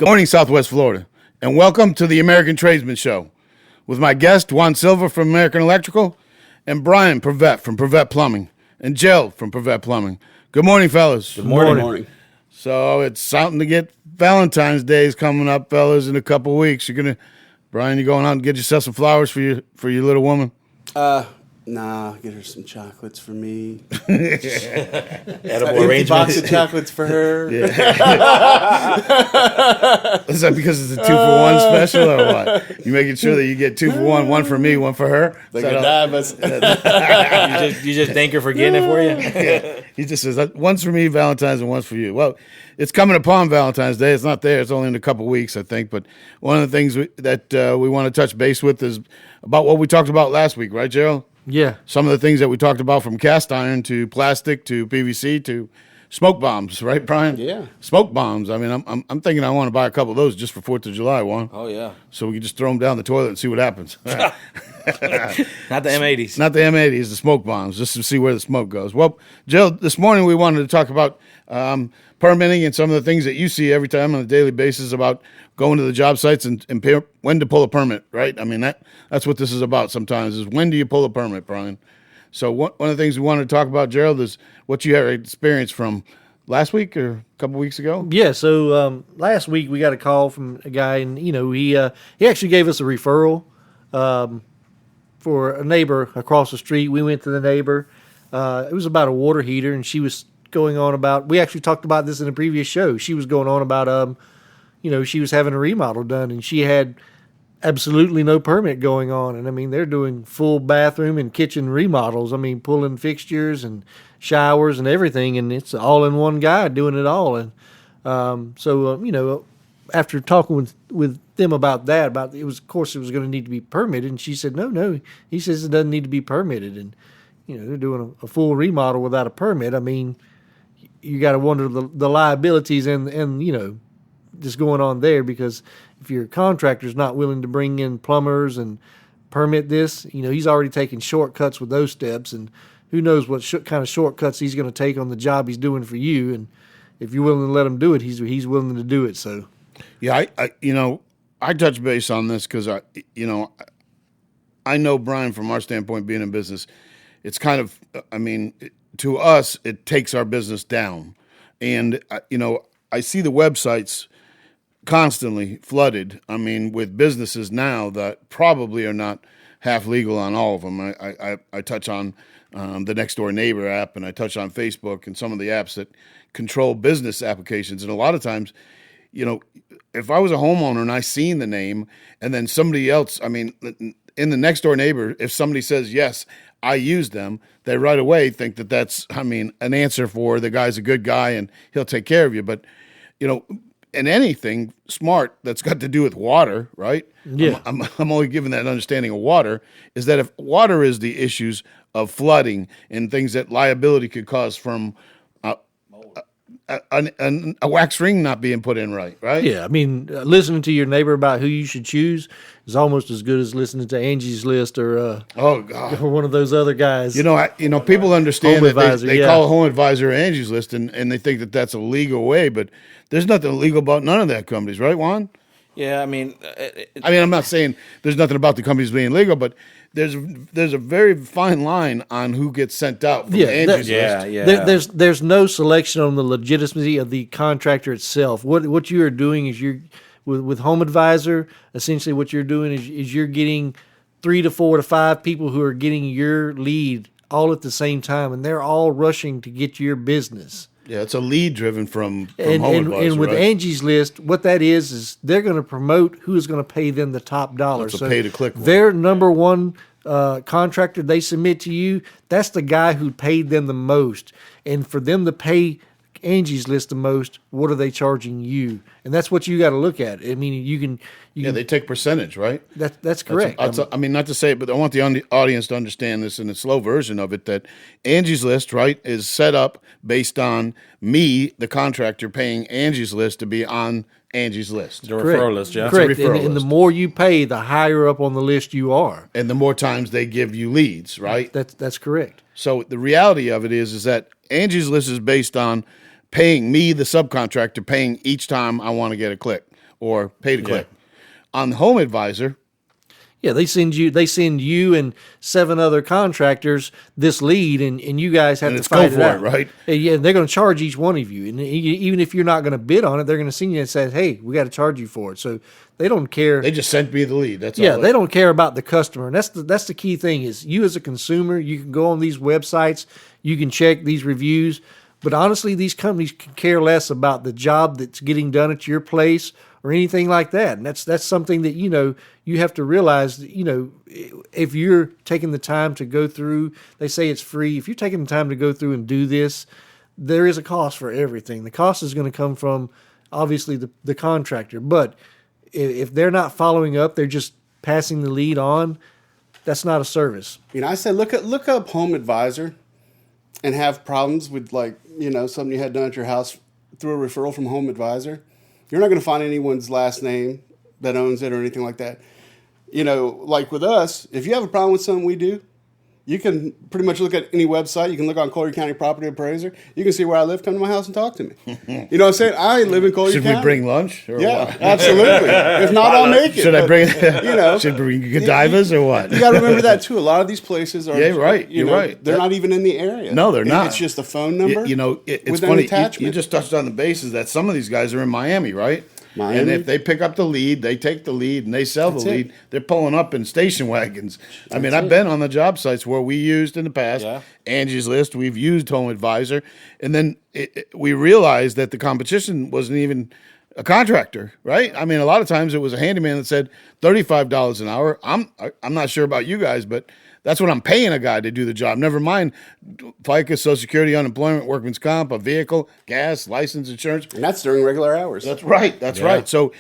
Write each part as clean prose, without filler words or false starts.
Good morning, Southwest Florida, and welcome to the American Tradesman Show with my guest, Juan Silva from American Electrical, and Brian Prevette from Prevette Plumbing, and Jill from Prevette Plumbing. Good morning, fellas. Good morning. So it's something to get. Valentine's Day is coming up, fellas, in a couple weeks. Brian, you going out and get yourself some flowers for your little woman? Nah, get her some chocolates for me. Edible Empty box of chocolates for her. Yeah. Is that because it's a 2-for-1 special or what? You making sure that you get 2 for 1, one for me, one for her? Like a diamond. you just thank her for getting it for you? Yeah. He just says, one's for me, Valentine's, and one's for you. Well, it's coming upon Valentine's Day. It's not there. It's only in a couple weeks, I think. But one of the things that we want to touch base with is about what we talked about last week, right, Gerald? Yeah. Some of the things that we talked about, from cast iron to plastic to PVC to smoke bombs, right, Brian? Yeah. Smoke bombs. I mean, I'm thinking I want to buy a couple of those just for 4th of July, Juan. Oh, yeah. So we can just throw them down the toilet and see what happens. Not the M80s. Not the M80s, the smoke bombs, just to see where the smoke goes. Well, Jill, this morning we wanted to talk about permitting and some of the things that you see every time on a daily basis about going to the job sites and when to pull a permit, right? I mean, that's what this is about sometimes, is when do you pull a permit, Brian? So one of the things we wanted to talk about, Gerald, is what you had experienced from last week or a couple weeks ago. Yeah, so last week we got a call from a guy, and he actually gave us a referral for a neighbor across the street. We went to the neighbor. It was about a water heater, and she was going on about. We actually talked about this in a previous show. She was going on about she was having a remodel done, and she had absolutely no permit going on. And I mean, they're doing full bathroom and kitchen remodels. I mean, pulling fixtures and showers and everything, and it's all in one guy doing it all. And after talking with them about that, of course it was going to need to be permitted, and she said, no, he says it doesn't need to be permitted. And they're doing a full remodel without a permit. I mean, you got to wonder the liabilities and just going on there, because if your contractor's not willing to bring in plumbers and permit this, he's already taken shortcuts with those steps, and who knows what kind of shortcuts he's going to take on the job he's doing for you. And if you're willing to let him do it, he's willing to do it. So, yeah, I touch base on this because I know, Brian, from our standpoint, being in business, it's kind of, to us, it takes our business down, and I see the websites constantly flooded. I mean, with businesses now that probably are not half legal on all of them. I touch on the Next Door Neighbor app, and I touch on Facebook and some of the apps that control business applications. And a lot of times, if I was a homeowner and I seen the name, and then somebody else, in the Next Door Neighbor, if somebody says, yes, I use them, they right away think that that's, an answer for the guy's a good guy and he'll take care of you. But, and anything smart that's got to do with water, right? Yeah. I'm only giving that understanding of water, is that if water is the issues of flooding and things that liability could cause from a wax ring not being put in right? Yeah, listening to your neighbor about who you should choose is almost as good as listening to Angie's List or oh God, or one of those other guys. People understand Home that Advisor, they call Home Advisor Angie's List, and they think that that's a legal way, but there's nothing illegal about none of that companies, right, Juan? Yeah, I'm not saying there's nothing about the companies being legal, but there's a very fine line on who gets sent out from Angie's List. Yeah. There's no selection on the legitimacy of the contractor itself. What you are doing is with Home Advisor, essentially what you're doing is you're getting 3 to 4 to 5 people who are getting your lead all at the same time, and they're all rushing to get your business. Yeah, it's a lead driven from Home Advisor. And with right? Angie's List, what that is they're going to promote who is going to pay them the top dollar. It's a pay-to-click one. Their number one contractor they submit to you, that's the guy who paid them the most. And for them to pay Angie's List the most, what are they charging you? And that's what you got to look at. They take percentage, right? That's correct. Not to say it, but I want the audience to understand this in a slow version of it, that Angie's List, right, is set up based on me, the contractor, paying Angie's List to be on Angie's List. The referral list, yeah. Correct. list. And the more you pay, the higher up on the list you are. And the more times they give you leads, right? That's correct. So the reality of it is that Angie's List is based on paying me, the subcontractor, paying each time I want to get a click. or pay to click. On Home Advisor, Yeah, they send you and 7 other contractors this lead, and you guys have And to it's go fight it for it, out, right? Yeah, they're going to charge each one of you, and even if you're not going to bid on it, they're going to send you and say, "Hey, we got to charge you for it." So they don't care. they just sent me the lead. That's Yeah, all. they don't care about the customer, and that's the key thing. Is you as a consumer, you can go on these websites, you can check these reviews, but honestly, these companies can care less about the job that's getting done at your place or anything like that. And that's something that you have to realize that, if you're taking the time to go through, they say it's free. If you're taking the time to go through and do this, there is a cost for everything. The cost is going to come from obviously the contractor, but if they're not following up, they're just passing the lead on. That's not a service. I say look up Home Advisor, and have problems with something you had done at your house through a referral from Home Advisor. You're not going to find anyone's last name that owns it or anything like that. Like with us, if you have a problem with something we do, you can pretty much look at any website. You can look on Collier County Property Appraiser. You can see where I live. Come to my house and talk to me. You know what I'm saying? I live in Collier Should County. we bring lunch? Or Yeah, what? absolutely. If not, I'll make it. Should I But, bring? know, Should we bring Godivas or what? You got to remember that too. A lot of these places are. Yeah, right. You're right. They're not even in the area. No, they're not. It's just a phone number. It's with an funny. attachment. You just touched on the bases that some of these guys are in Miami, right? Miami. And if they pick up the lead, they take the lead, and they sell That's the lead. it. They're pulling up in station wagons. I mean, I've been on the job sites where we used in the past Angie's List. We've used Home Advisor, and then we realized that the competition wasn't even a contractor, right? I mean, a lot of times it was a handyman that said $35 an hour. I'm not sure about you guys, but that's what I'm paying a guy to do the job. Never mind FICA, Social Security, unemployment, workman's comp, a vehicle, gas, license, insurance. And that's during regular hours. That's right. That's right. So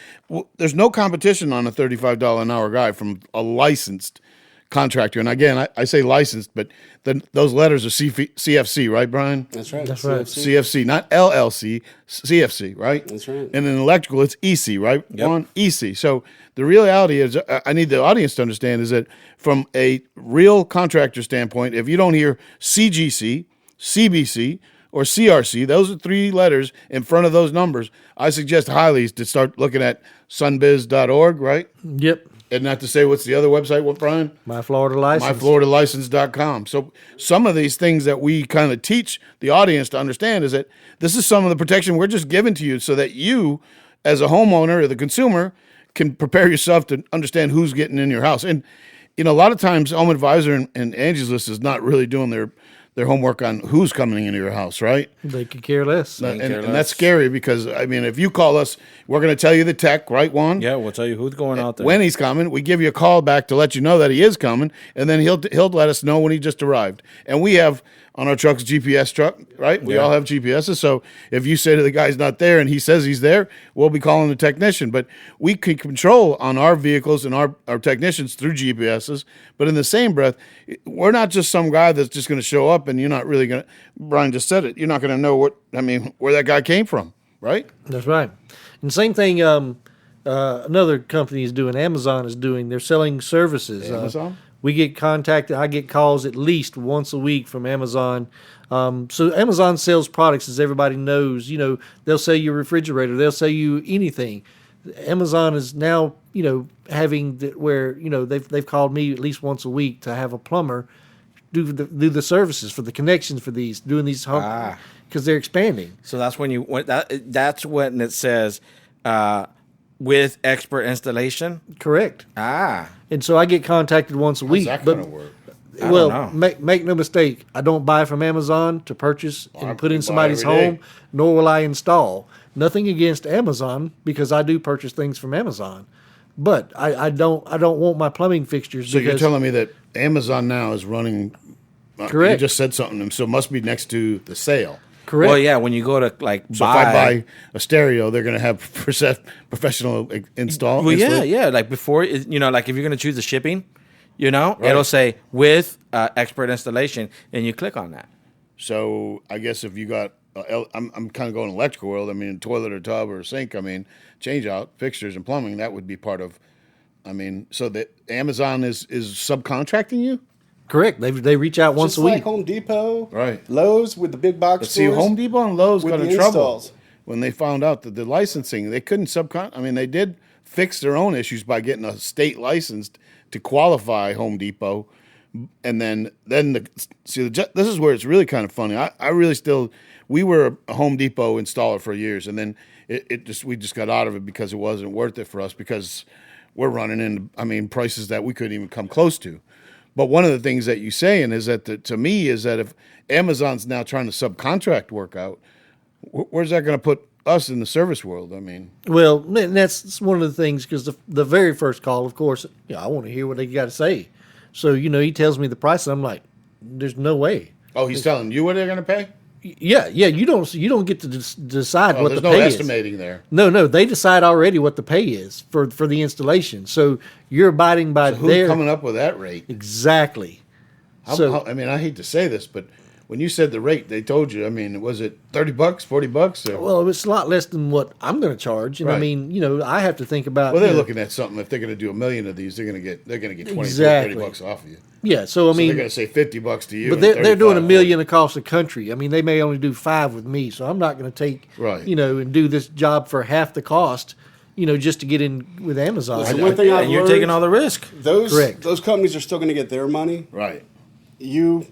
there's no competition on a $35 an hour guy from a licensed contractor. And again, I say licensed, but those letters are CFC, right, Brian? That's right. That's right. CFC, not LLC, CFC, right? That's right. And in electrical, it's EC, right? Yep. Ron? EC. So the reality is, I need the audience to understand, is that from a real contractor standpoint, if you don't hear CGC, CBC, or CRC, those are 3 letters in front of those numbers, I suggest highly to start looking at sunbiz.org, right? Yep. And not to say what's the other website, what, Brian? My Florida license. MyFloridaLicense.com. So some of these things that we kind of teach the audience to understand is that this is some of the protection we're just giving to you so that you, as a homeowner or the consumer, can prepare yourself to understand who's getting in your house. And, a lot of times Home Advisor and Angie's List is not really doing their homework on who's coming into your house, right? They could care less. And that's scary because, I mean, if you call us, we're going to tell you the tech, right, Juan? Yeah, we'll tell you who's going out there. When he's coming, we give you a call back to let you know that he is coming, and then he'll let us know when he just arrived. And we have on our trucks GPS truck, right? We all have GPSs. So if you say to the guy's not there and he says he's there, we'll be calling the technician. But we can control on our vehicles and our technicians through GPSs. But in the same breath, we're not just some guy that's just going to show up and you're not really going to, Brian just said it, you're not going to know where that guy came from, right? That's right. And same thing. Another company is doing. Amazon is doing. They're selling services. Amazon? We get contacted. I get calls at least once a week from Amazon. So Amazon sells products, as everybody knows. They'll sell you a refrigerator. They'll sell you anything. Amazon is now, having where they've called me at least once a week to have a plumber do the services for the connections for these, doing these home because they're expanding. So that's when that's when it says with expert installation. Correct. And so I get contacted once a week. How's that going to work? Well, make no mistake, I don't buy from Amazon to purchase and put in somebody's home, nor will I install. Nothing against Amazon because I do purchase things from Amazon, but I don't want my plumbing fixtures. So you're telling me that Amazon now is running? Correct. You just said something, so it must be next to the sale. Correct. Well, yeah, when you go to So if I buy a stereo, they're going to have professional install. Well, yeah. Like before, like if you're going to choose the shipping, it'll say with expert installation, and you click on that. So I guess if you got, I'm kind of going electrical world. I mean, toilet or tub or sink. I mean, change out fixtures and plumbing. That would be part of. I mean, so that Amazon is subcontracting you. Correct. They reach out once Just a week. like Home Depot, Right. Lowe's with the big box But see, stores. Home Depot and Lowe's with got in the trouble. installs. when they found out that the licensing, they couldn't I mean, they did fix their own issues by getting a state licensed to qualify Home Depot. And then this is where it's really kind of funny. I really we were a Home Depot installer for years, and then we just got out of it because it wasn't worth it for us, because we're running into, prices that we couldn't even come close to. But one of the things that you're saying is that to me is that if Amazon's now trying to subcontract work out, where's that going to put us in the service world? Well, and that's one of the things, because the very first call, of course, I want to hear what they got to say. So, he tells me the price, and I'm like, there's no way. Oh, he's telling you what they're going to pay? Yeah. You don't get to decide what the pay is. There's no estimating there. No, they decide already what the pay is for the installation. So you're abiding by who's coming up with that rate? Exactly. I hate to say this, but when you said the rate, they told you, was it $30, $40? Or? Well, it's a lot less than what I'm going to charge. And right. I have to think about. Well, they're looking at something. If they're going to do 1 million of these, they're going to get $20, exactly. $30 off of you. Yeah, so they're going to say $50 to you. But they're doing 1 million across the country. They may only do 5 with me, so I'm not going to take right. And do this job for half the cost. Just to get in with Amazon. Listen, one thing I've you're learned, taking all the risk. Correct. Those companies are still going to get their money. Right. You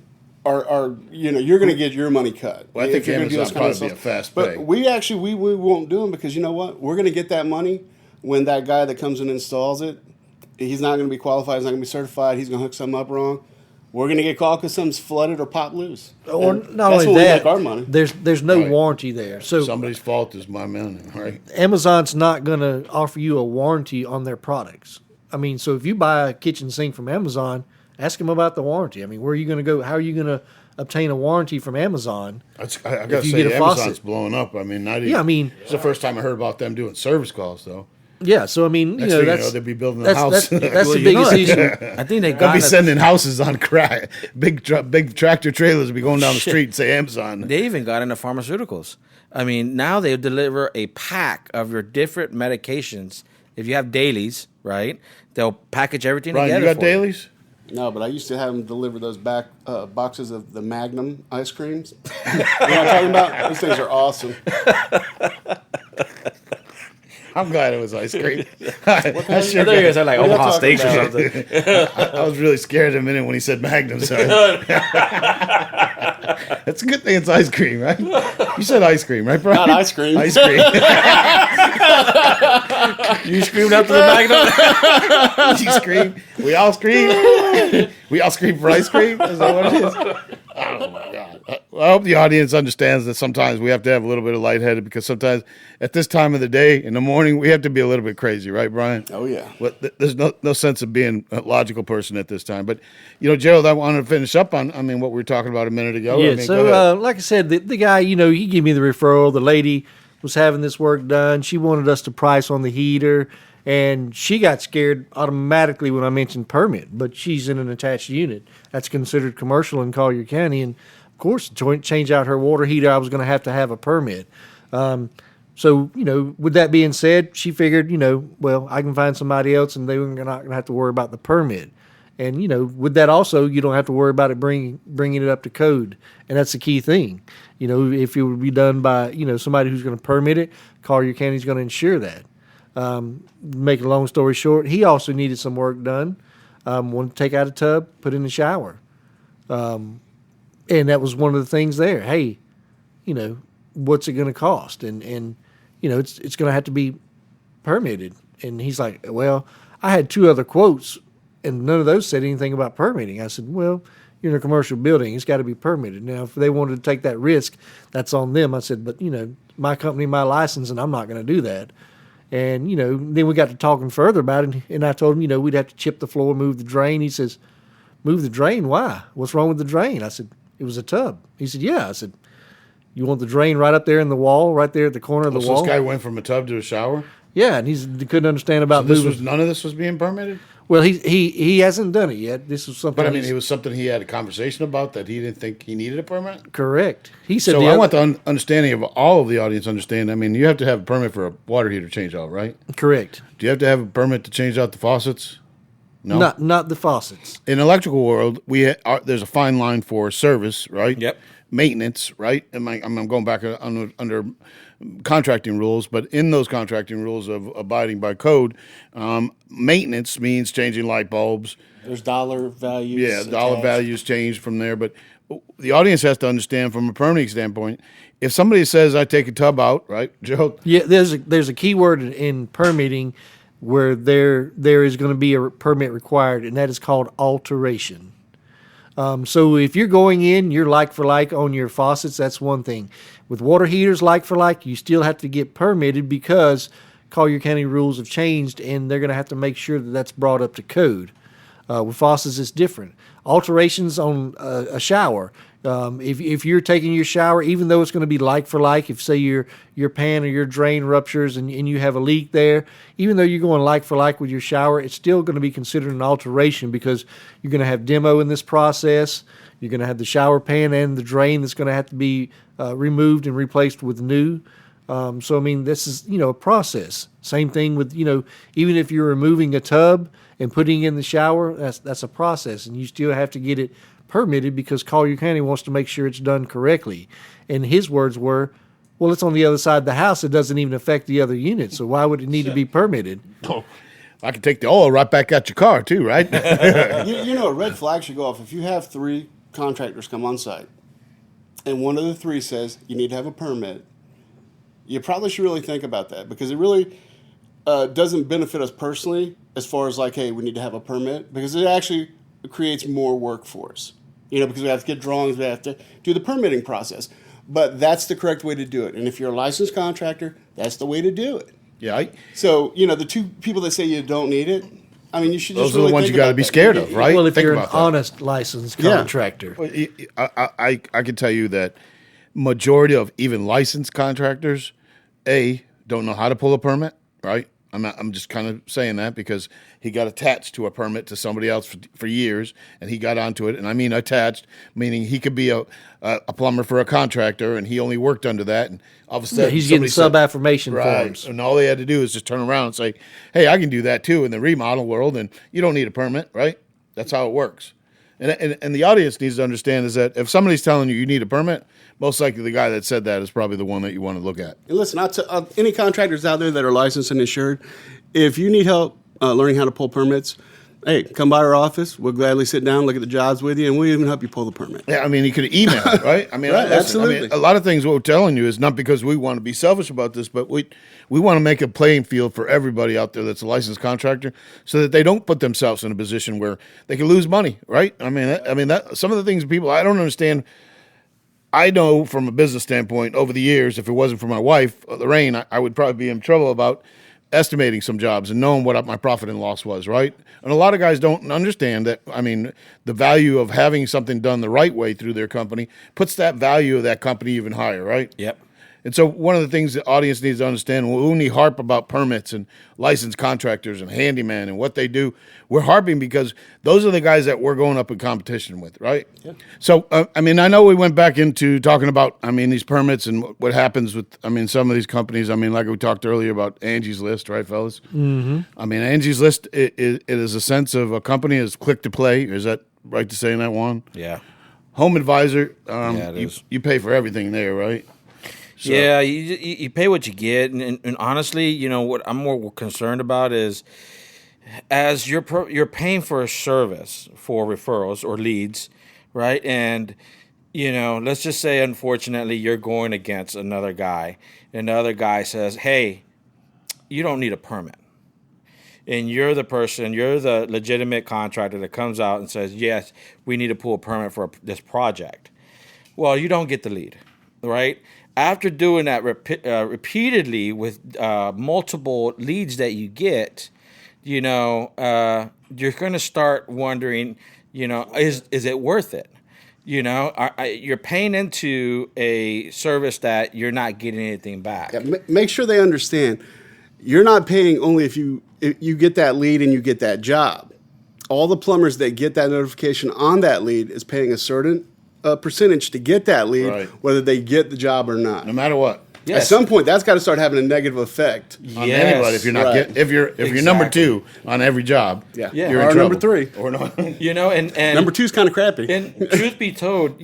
are you're going to get your money cut. Well, I think Amazon probably be a fast pay. But we won't do them, because you know what? We're going to get that money when that guy that comes and installs it, he's not going to be qualified. He's not going to be certified. He's going to hook something up wrong. We're going to get called because something's flooded or popped loose. Or and not that's only when that, we make our money. There's no right. warranty there. So somebody's fault is my money, right? Amazon's not going to offer you a warranty on their products. So if you buy a kitchen sink from Amazon, ask them about the warranty. Where are you going to go? How are you going to obtain a warranty from Amazon? I got to say, Amazon's blowing up. It's the first time I heard about them doing service calls, though. Yeah, so they'll be building a house. That's the biggest issue. I think they'll be sending houses on crack. Big tractor trailers will be going down the street and say Amazon. They even got into pharmaceuticals. Now they deliver a pack of your different medications. If you have dailies, right, they'll package everything Brian, together. You got dailies? No, but I used to have them deliver those back boxes of the Magnum ice creams. You know what I'm talking about? Those things are awesome. I'm glad it was ice crean. I thought you guys had like Omaha Steaks or something. I was really scared a minute when he said Magnum. So. It's a good thing it's ice cream, right? You said ice cream, right, Brian? Not ice cream. Ice cream. You screamed after the Magnum? You scream. We all scream. We all scream for ice cream. Is that what it is? Oh my God! I hope the audience understands that sometimes we have to have a little bit of lightheaded, because sometimes at this time of the day in the morning we have to be a little bit crazy, right, Brian? Oh yeah. But there's no sense of being a logical person at this time. But Gerald, I wanted to finish up on what we were talking about a minute ago. Yeah. Like I said, the guy, he gave me the referral. The lady was having this work done. She wanted us to price on the heater. And she got scared automatically when I mentioned permit, but she's in an attached unit. That's considered commercial in Collier County. And, of course, to change out her water heater, I was going to have a permit. So, with that being said, she figured, well, I can find somebody else and they're not going to have to worry about the permit. And, with that also, you don't have to worry about it bringing it up to code. And that's the key thing. If it would be done by, somebody who's going to permit it, Collier County's going to ensure that. Make a long story short, he also needed some work done. Wanted to take out a tub, put in the shower. And that was one of the things there. Hey, what's it going to cost? And it's going to have to be permitted. And he's like, well, I had 2 other quotes, and none of those said anything about permitting. I said, well, you're in a commercial building. It's got to be permitted. Now, if they wanted to take that risk, that's on them. I said, but, my company, my license, and I'm not going to do that. And, then we got to talking further about it, and I told him, we'd have to chip the floor, move the drain. He says, move the drain? Why? What's wrong with the drain? I said, it was a tub. He said, yeah. I said, you want the drain right up there in the wall, right there at the corner of the wall? So this guy went from a tub to a shower? Yeah, and he couldn't understand about moving. None of this was being permitted? Well, he hasn't done it yet. This was something. But it was something he had a conversation about that he didn't think he needed a permit? Correct. He said. So I want the understanding of all of the audience understand. You have to have a permit for a water heater change out, right? Correct. Do you have to have a permit to change out the faucets? No, not the faucets. In the electrical world, there's a fine line for service, right? Yep. Maintenance, right? I'm going back under contracting rules, but in those contracting rules of abiding by code, maintenance means changing light bulbs. There's dollar values. Yeah, dollar attached. values change from there. But the audience has to understand from a permitting standpoint, if somebody says, I take a tub out, right, Joe? Yeah, there's a key word in permitting where there is going to be a permit required, and that is called alteration. So if you're going in, you're like for like on your faucets, that's one thing. With water heaters, like for like, you still have to get permitted because Collier County rules have changed, and they're going to have to make sure that that's brought up to code. With faucets, it's different. Alterations on a shower. If you're taking your shower, even though it's going to be like for like, if say your pan or your drain ruptures and you have a leak there, even though you're going like for like with your shower, it's still going to be considered an alteration because you're going to have demo in this process. You're going to have the shower pan and the drain that's going to have to be removed and replaced with new. So, I mean, this is, a process. Same thing with, even if you're removing a tub and putting in the shower, that's a process. And you still have to get it permitted because Collier County wants to make sure it's done correctly. And his words were, well, it's on the other side of the house. It doesn't even affect the other units. So why would it need to be permitted? Oh, I can take the oil right back out your car too, right? A red flag should go off if you have 3 contractors come on site and one of the 3 says you need to have a permit. You probably should really think about that because it really doesn't benefit us personally as far as like, hey, we need to have a permit because it actually creates more work for us. Because we have to get drawings, we have to do the permitting process. But that's the correct way to do it. And if you're a licensed contractor, that's the way to do it. Yeah. So, the 2 people that say you don't need it, I mean, you should just Those are the ones you got to be scared of, right? Well, if Think you're an about that. honest licensed contractor. Well, I can tell you that majority of even licensed contractors, don't know how to pull a permit, right? I'm just kind of saying that because he got attached to a permit to somebody else for years, and he got onto it. And I mean attached, meaning he could be a plumber for a contractor, and he only worked under that. And all of a sudden, He's getting sub-affirmation forms. and all they had to do is just turn around and say, "Hey, I can do that too in the remodel world, and you don't need a permit, right?" That's how it works. And the audience needs to understand is that if somebody's telling you need a permit, most likely the guy that said that is probably the one that you want to look at. And listen, any contractors out there that are licensed and insured, if you need help learning how to pull permits, hey, come by our office. We'll gladly sit down, look at the jobs with you, and we'll even help you pull the permit. Yeah, I mean, he could email, right? I mean, Right, listen, absolutely. I mean, a lot of things what we're telling you is not because we want to be selfish about this, but we want to make a playing field for everybody out there that's a licensed contractor, so that they don't put themselves in a position where they can lose money, right? I mean, that some of the things people I don't understand. I know from a business standpoint over the years, if it wasn't for my wife, Lorraine, I would probably be in trouble about estimating some jobs and knowing what my profit and loss was, right? And a lot of guys don't understand that, I mean, the value of having something done the right way through their company puts that value of that company even higher, right? Yep. And so one of the things the audience needs to understand, when we harp about permits and licensed contractors and handyman and what they do, we're harping because those are the guys that we're going up in competition with, right? Yeah. So, I mean, I know we went back into talking about, these permits and what happens with, some of these companies. Like we talked earlier about Angie's List, right, fellas? Mm-hmm. Angie's List, it is a sense of a company is click to play. Is that right to say in that one? Yeah. Home Advisor, it is. you pay for everything there, right? So. Yeah, you pay what you get, and honestly, what I'm more concerned about is as you're paying for a service for referrals or leads, right? And let's just say, unfortunately, you're going against another guy, and the other guy says, "Hey, you don't need a permit," and you're the legitimate contractor that comes out and says, "Yes, we need to pull a permit for this project." Well, you don't get the lead, right? After doing that repeatedly with multiple leads that you get, you're going to start wondering, is it worth it? You're paying into a service that you're not getting anything back. Yeah, make sure they understand. You're not paying only if you get that lead and you get that job. All the plumbers that get that notification on that lead is paying a certain percentage to get that lead, right, whether they get the job or not. No matter what. Yes. At some point, that's got to start having a negative effect On anybody if you're not right. if you're number 2 on every job. Yeah. You're or in number trouble. 3. Or not. And Number 2 is kind of crappy. And truth be told,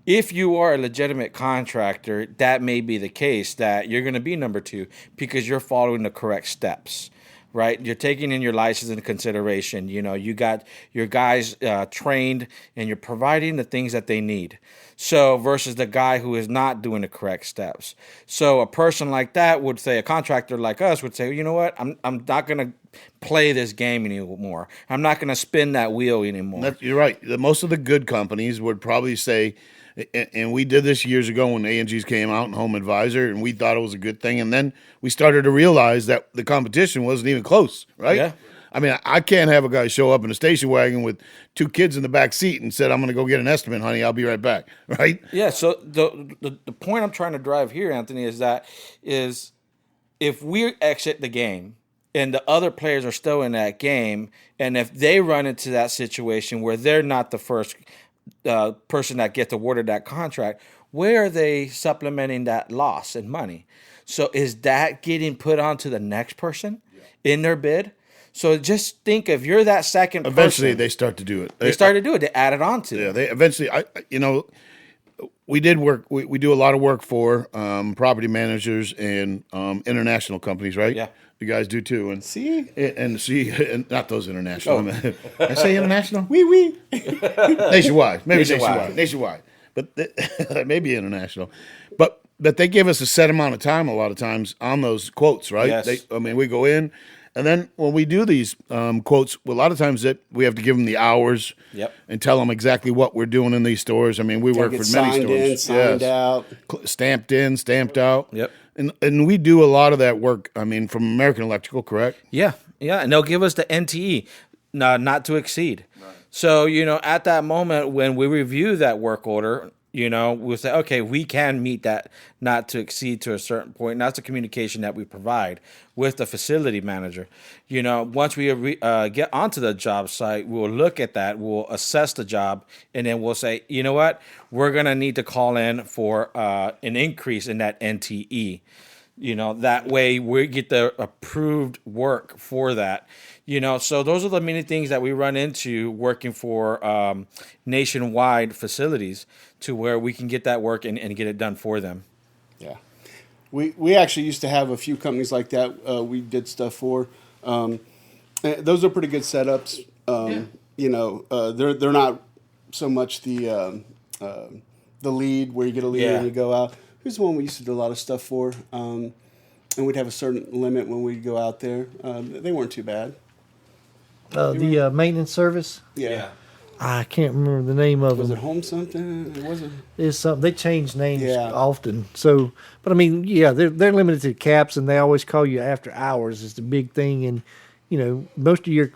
if you are a legitimate contractor, that may be the case that you're going to be number 2 because you're following the correct steps. Right, you're taking in your license into consideration. You got your guys trained, and you're providing the things that they need. So versus the guy who is not doing the correct steps. So a person like that would say, a contractor like us would say, you know what, I'm not going to play this game anymore. I'm not going to spin that wheel anymore. You're right. Most of the good companies would probably say, and we did this years ago when Angie's came out and Home Advisor, and we thought it was a good thing. And then we started to realize that the competition wasn't even close, right? Yeah. I mean, I can't have a guy show up in a station wagon with 2 kids in the back seat and said, "I'm going to go get an estimate, honey. I'll be right back." Right? Yeah. So the point I'm trying to drive here, Anthony, is if we exit the game and the other players are still in that game, and if they run into that situation where they're not the first person that gets awarded that contract, where are they supplementing that loss in money? So is that getting put onto the next person in their bid? So just think, if you're that second Eventually, person, they start to do it. they start to do it. They add it on to. Yeah, they eventually. We did work. We do a lot of work for property managers and international companies, right? Yeah. You guys do too. And See? and not those international. I say international. Wee. Nationwide, maybe Nationwide. nationwide, but maybe international. But they give us a set amount of time a lot of times on those quotes, right? Yes. We go in, and then when we do these quotes, a lot of times that we have to give them the hours, Yep. and tell them exactly what we're doing in these stores. I mean, we work Get for many signed stores, in, signed out. stamped in, stamped out. Yep. And we do a lot of that work. I mean, from American Electrical, correct? Yeah, and they'll give us the NTE, not to exceed. Right. So at that moment when we review that work order, we'll say, okay, we can meet that not to exceed to a certain point. And that's the communication that we provide with the facility manager. Once we get onto the job site, we'll look at that, we'll assess the job, and then we'll say, you know what, we're going to need to call in for an increase in that NTE. That way we get the approved work for that. So those are the many things that we run into working for nationwide facilities, to where we can get that work and get it done for them. Yeah. We actually used to have a few companies like that we did stuff for. Those are pretty good setups. They're not so much the lead where you get a lead and you go out. Who's the one we used to do a lot of stuff for? And we'd have a certain limit when we'd go out there. They weren't too bad. The maintenance service. Yeah. I can't remember the name of Was them. it Home something? It wasn't. It's something they change names Yeah. often. So, but I mean, yeah, they're limited to caps, and they always call you after hours is the big thing. And most of your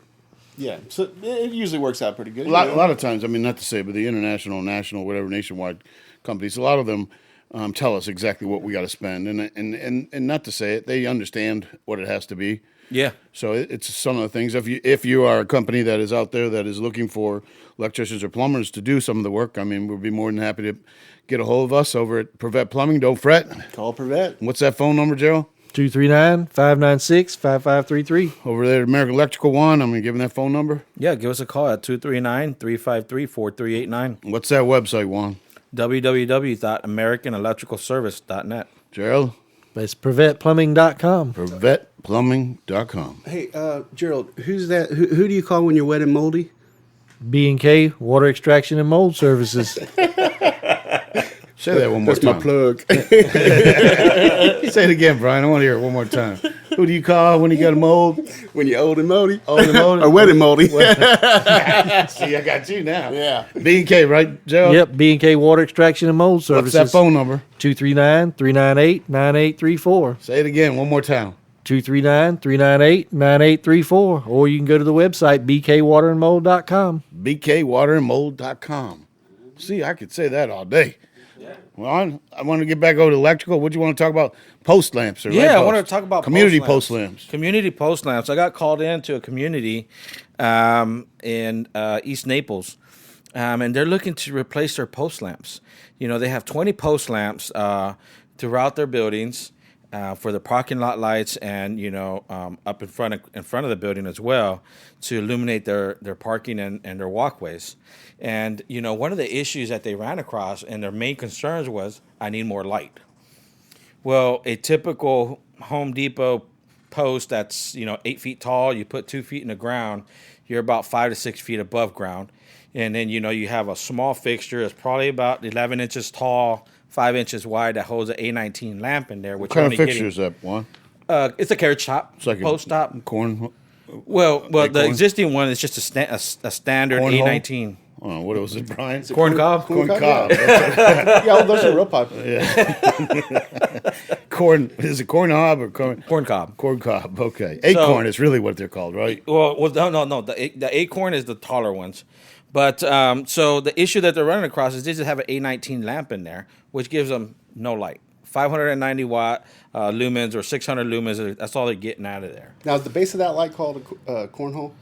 Yeah. So it usually works out pretty good. A lot of times, I mean, not to say, but the international, national, whatever, nationwide companies, a lot of them tell us exactly what we got to spend, and not to say it, they understand what it has to be. Yeah. So it's some of the things. If you are a company that is out there that is looking for electricians or plumbers to do some of the work, I mean, we'll be more than happy to get a hold of us over at Prevett Plumbing. Don't fret. Call Prevett. What's that phone number, Gerald? 239-596-5533. Over there at American Electrical One. I'm going to give them that phone number. Yeah, give us a call at 239-353-4389. What's that website, Juan? www.americanelectricalservice.net. Gerald? That's PrevettPlumbing.com. PrevettPlumbing.com. Hey, Gerald, who's that? Who do you call when you're wet and moldy? B&K Water Extraction and Mold Services. Say that one more That's time. my plug. Say it again, Brian. I want to hear it one more time. Who do you call when you got a mold? When you're old and moldy. Old and moldy? Or wet and moldy. See, I got you now. Yeah. B&K, right, Gerald? Yep, B&K Water Extraction and Mold Services. What's that phone number? 239-398-9834. Say it again, one more time. 239-398-9834. Or you can go to the website, bkwaterandmold.com. bkwaterandmold.com. See, I could say that all day. Yeah. Well, I want to get back over to electrical. What do you want to talk about? Post lamps or light Yeah, I bulbs? want to talk about community post post lamps. Community post lamps. I got called into a community in East Naples, and they're looking to replace their post lamps. They have 20 post lamps throughout their buildings. for the parking lot lights and up in front of the building as well to illuminate their parking and their walkways. And one of the issues that they ran across and their main concerns was, I need more light. Well, a typical Home Depot post that's 8 feet tall, you put 2 feet in the ground, you're about 5 to 6 feet above ground. And then you have a small fixture that's probably about 11 inches tall, 5 inches wide, that holds an A19 lamp in there. Which What kind of fixture is that, Juan? It's a carriage top, It's like post top. corn. Well, the acorn? existing one is just a standard Cornhole? A19 Oh, what was it, Brian? corn cob. Corn cob, cob. Yeah, well, those are real popular. Corn. Is it corn cob or corn? Corn cob. Corn cob. Okay. Acorn is really what they're called, right? Well, no. The acorn is the taller ones, but so the issue that they're running across is they just have an A19 lamp in there, which gives them no light. 590 watt lumens or 600 lumens. That's all they're getting out of there. Now, is the base of that light called a cornhole?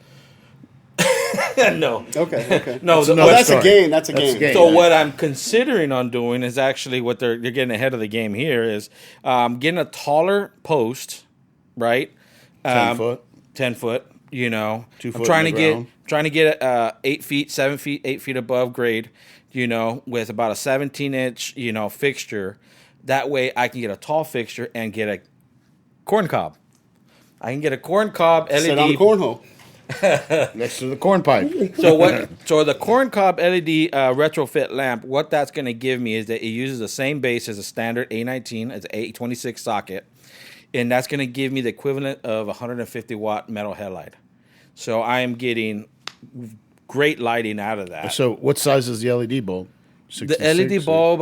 No. Okay. No, another Oh, that's story. a game. That's a That's game. a game. So what I'm considering on doing is actually what they're getting ahead of the game here is getting a taller post, right? 10 foot. 10 foot. 2 I'm foot trying in to the get ground. 8 feet, 7 feet, 8 feet above grade. With about a 17-inch fixture. That way I can get a tall fixture and get a corn cob. I can get a corn cob LED. Sit on a cornhole. Next to the corn pipe. So the corn cob LED retrofit lamp, what that's going to give me is that it uses the same base as a standard A19, as an A26 socket, and that's going to give me the equivalent of 150 watt metal headlight. So I am getting great lighting out of that. So what size is the LED bulb? The 66 LED or- bulb,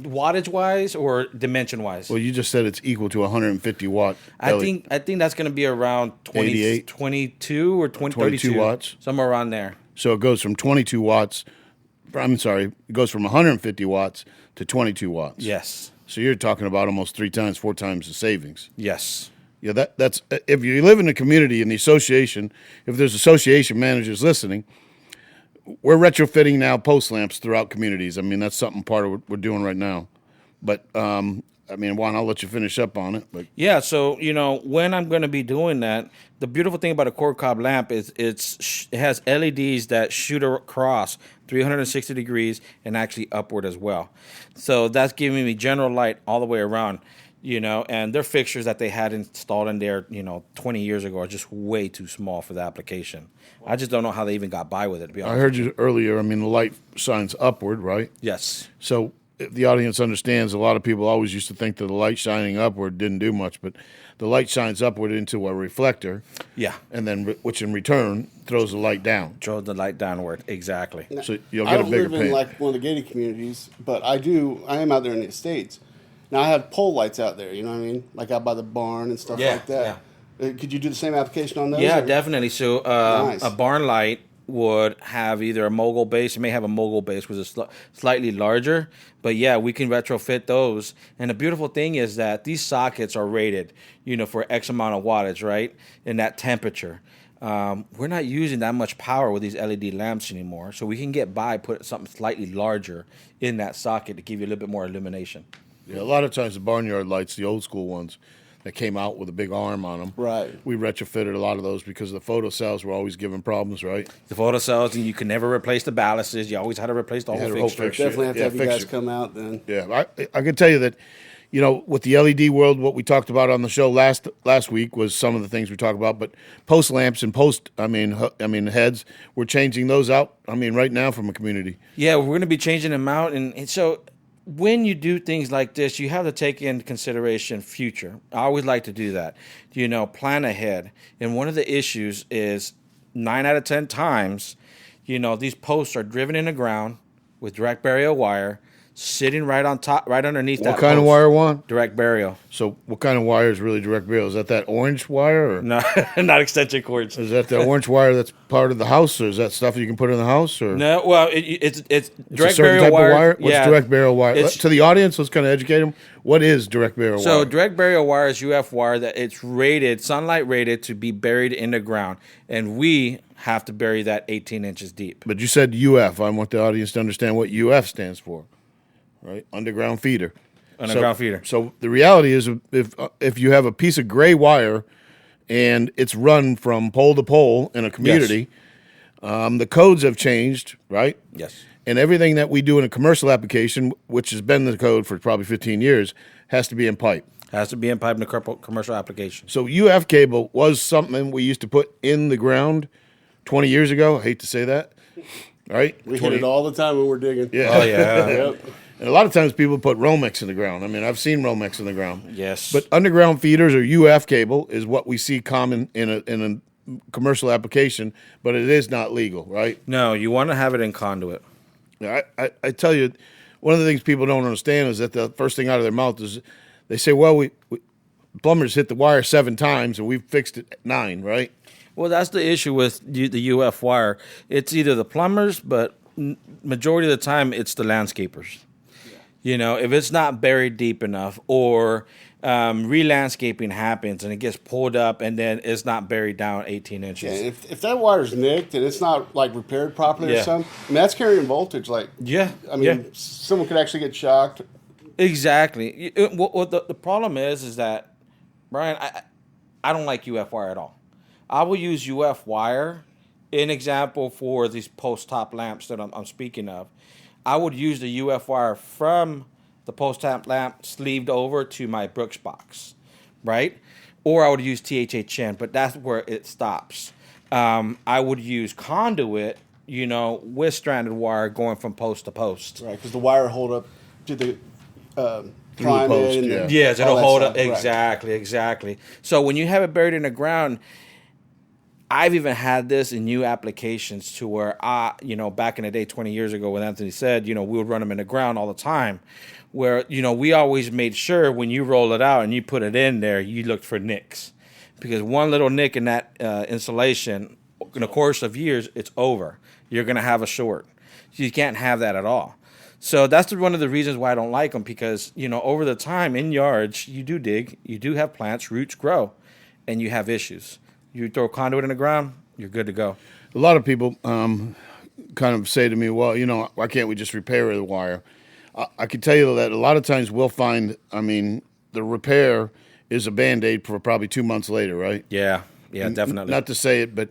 wattage wise or dimension wise? Well, you just said it's equal to 150 watt. I think that's going to be around 88? 22 or 20, 22 32 watts? somewhere around there. So it goes from 22 watts. It goes from 150 watts to 22 watts. Yes. So you're talking about almost 4 times the savings. Yes. Yeah, that's if you live in the community in the association. If there's association managers listening, we're retrofitting now post lamps throughout communities. I mean, that's something part of what we're doing right now. But Juan, I'll let you finish up on it. But Yeah, so when I'm going to be doing that, the beautiful thing about a corn cob lamp is it has LEDs that shoot across 360 degrees and actually upward as well. So that's giving me general light all the way around. And their fixtures that they had installed in there, 20 years ago are just way too small for the application. I just don't know how they even got by with it, to be I honest. heard you earlier. I mean, the light shines upward, right? Yes. So if the audience understands, a lot of people always used to think that the light shining upward didn't do much, but the light shines upward into a reflector, Yeah. and then which in return throws the light down. Drove the light downward. Exactly. So you'll I get a don't bigger live in paint. like one of the gated communities, but I am out there in the estates. Now I have pole lights out there, you know what I mean? Like out by the barn and stuff Yeah, like that. Could you do the same application on those? Yeah, or- definitely. So Nice. a barn light would have either a mogul base. It may have a mogul base, which is slightly larger. But yeah, we can retrofit those. And the beautiful thing is that these sockets are rated, for X amount of wattage, right? And that temperature. We're not using that much power with these LED lamps anymore. So we can get by, put something slightly larger in that socket to give you a little bit more illumination. Yeah, a lot of times the barnyard lights, the old school ones that came out with a big arm on them. Right. We retrofitted a lot of those because the photocells were always giving problems, right? The photocells, and you can never replace the ballasts. You always had to replace the had whole a whole fixture. fixture. Definitely have to have you guys fixture. come out then. Yeah, I can tell you that, with the LED world, what we talked about on the show last week was some of the things we talked about. But post lamps and heads, we're changing those out. Right now from a community. Yeah, we're going to be changing them out. And so when you do things like this, you have to take into consideration future. I always like to do that. Plan ahead. And one of the issues is 9 out of 10 times, these posts are driven in the ground with direct burial wire sitting right on top, right underneath that What kind of post. wire, Juan? Direct burial. So what kind of wire is really direct burial? Is that orange wire, or No, not extension cords. is that the orange wire that's part of the house, or is that stuff you can put in the house, or No, well, it's it's direct a certain burial type wire. of wire? What's Yeah. direct burial wire? It's- To the audience, let's kind of educate them. What is direct burial So wire? direct burial wire is UF wire that it's rated, sunlight rated to be buried in the ground. And we have to bury that 18 inches deep. But you said UF. I want the audience to understand what UF stands for, right? Underground feeder. Underground feeder. So the reality is, if you have a piece of gray wire and it's run from pole to pole in a community, the codes have changed, right? Yes. And everything that we do in a commercial application, which has been the code for probably 15 years, has to be in pipe. Has to be in pipe in the commercial application. So UF cable was something we used to put in the ground 20 years ago. I hate to say that, right? We hit it all the time when we're digging. Yeah. Oh, yeah. Yep. And a lot of times people put Romex in the ground. I mean, I've seen Romex in the ground. Yes. But underground feeders or UF cable is what we see common in a commercial application, but it is not legal, right? No, you want to have it in conduit. I tell you, one of the things people don't understand is that the first thing out of their mouth is they say, well, we plumbers hit the wire 7 times and we've fixed it 9, right? Well, that's the issue with the UF wire. It's either the plumbers, but majority of the time it's the landscapers. You know, if it's not buried deep enough, or re-landscaping happens and it gets pulled up and then it's not buried down 18 inches. Yeah, if that wire's nicked and it's not like repaired properly or something, I mean, that's carrying voltage. Like, I mean, someone could actually get shocked. Exactly. What the problem is that, Brian, I don't like UF wire at all. I will use UF wire, an example for these post-top lamps that I'm speaking of. I would use the UF wire from the post-top lamp sleeved over to my Brooks box, right? Or I would use THHN, but that's where it stops. I would use conduit, with stranded wire going from post to post. Right, because the wire hold up to the prime post, end. yeah. Yes, it'll all that hold stuff. up. Right. Exactly. So when you have it buried in the ground, I've even had this in new applications to where back in the day, 20 years ago, when Anthony said, we would run them in the ground all the time, where, we always made sure when you roll it out and you put it in there, you looked for nicks. Because one little nick in that insulation, in the course of years, it's over. You're going to have a short. You can't have that at all. So that's one of the reasons why I don't like them, because, over the time in yards, you do dig, you do have plants, roots grow, and you have issues. You throw conduit in the ground, you're good to go. A lot of people kind of say to me, well, why can't we just repair the wire? I can tell you that a lot of times we'll find, the repair is a Band-Aid for probably 2 months later, right? Yeah, definitely. Not to say it, but,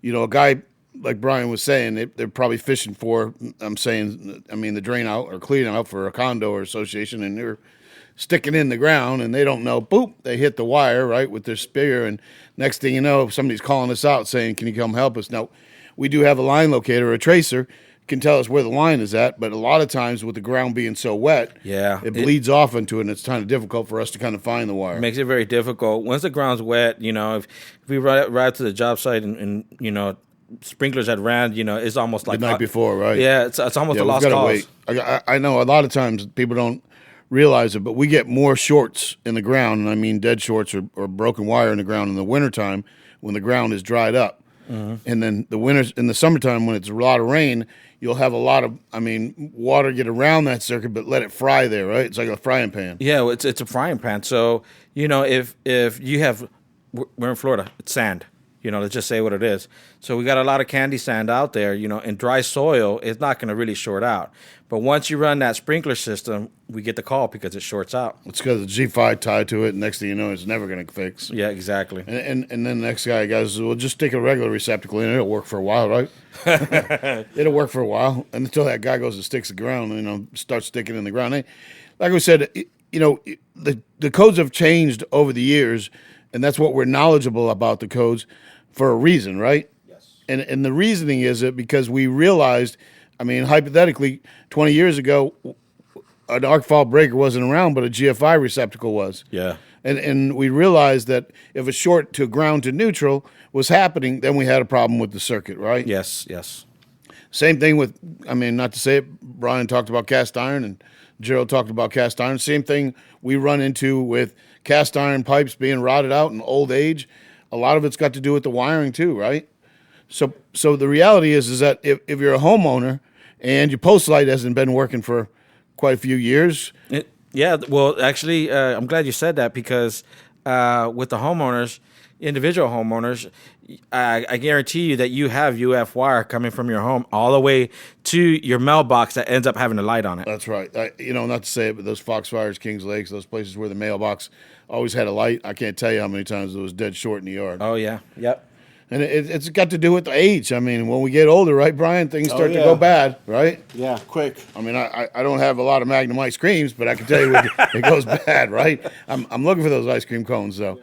a guy like Brian was saying, they're probably fishing for, the drain out or clean out for a condo or association, and they're sticking in the ground, and they don't know, boop, they hit the wire, right, with their spear, and next thing you know, somebody's calling us out saying, can you come help us? Now, we do have a line locator, a tracer, can tell us where the line is at, but a lot of times with the ground being so wet, it bleeds off into it, and it's kind of difficult for us to kind of find the wire. It makes it very difficult. Once the ground's wet, if we ride to the job site and sprinklers had ran, it's almost like the night before, right? Yeah, it's almost a lost cause. Wait. I know a lot of times people don't realize it, but we get more shorts in the ground, and I mean dead shorts or broken wire in the ground in the wintertime when the ground is dried up. Mm-hmm. And then in the summertime when it's a lot of rain, you'll have a lot of, water get around that circuit, but let it fry there, right? It's like a frying pan. Yeah, it's a frying pan. So, if you have, we're in Florida, it's sand. Let's just say what it is. So we got a lot of candy sand out there, in dry soil, it's not going to really short out. But once you run that sprinkler system, we get the call because it shorts out. It's because the G5 tied to it, and next thing you know, it's never going to fix. Yeah, exactly. And then the next guy goes, well, just stick a regular receptacle in, it'll work for a while, right? It'll work for a while, and until that guy goes and sticks the ground, starts sticking in the ground. Like we said, the codes have changed over the years, and that's what we're knowledgeable about the codes for a reason, right? Yes. And the reasoning is because we realized, hypothetically, 20 years ago, an arc fault breaker wasn't around, but a GFI receptacle was. Yeah. And we realized that if a short to ground to neutral was happening, then we had a problem with the circuit, right? Yes. Same thing with, not to say it, Brian talked about cast iron and Gerald talked about cast iron. Same thing we run into with cast iron pipes being rotted out in old age. A lot of it's got to do with the wiring too, right? So the reality is that if you're a homeowner and your post light hasn't been working for quite a few years. Well, actually, I'm glad you said that because with the homeowners, individual homeowners, I guarantee you that you have UF wire coming from your home all the way to your mailbox that ends up having a light on it. That's right. Not to say it, but those Foxfires, Kings Lakes, those places where the mailbox always had a light, I can't tell you how many times it was dead short in the yard. Oh, yeah. Yep. And it's got to do with the age. I mean, when we get older, right, Brian, things start to go bad, right? Yeah, quick. I mean, I don't have a lot of Magnum ice creams, but I can tell you it goes bad, right? I'm looking for those ice cream cones, though.